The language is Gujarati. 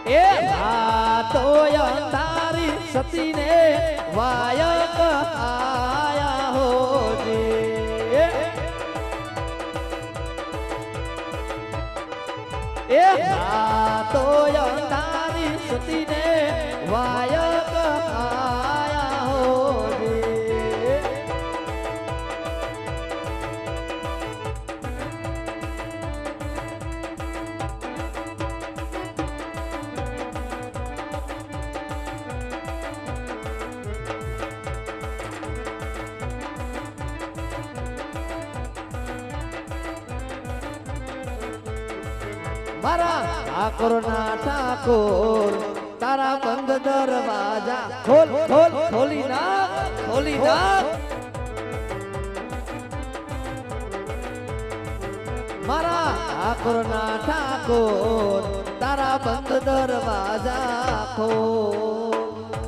એ તો અંધારી સતીને વાયક આયા હોજી એ તો અંધારી સતીને વાયક આયા હોજી મારા ઠાકોર ના ઠાકોર તારા બંધ દરવાજા ખોલ ખોલ ખોલી નાખ મારા ઠાકોર ના ઠાકોર તારા બંધ દરવાજા ખોલ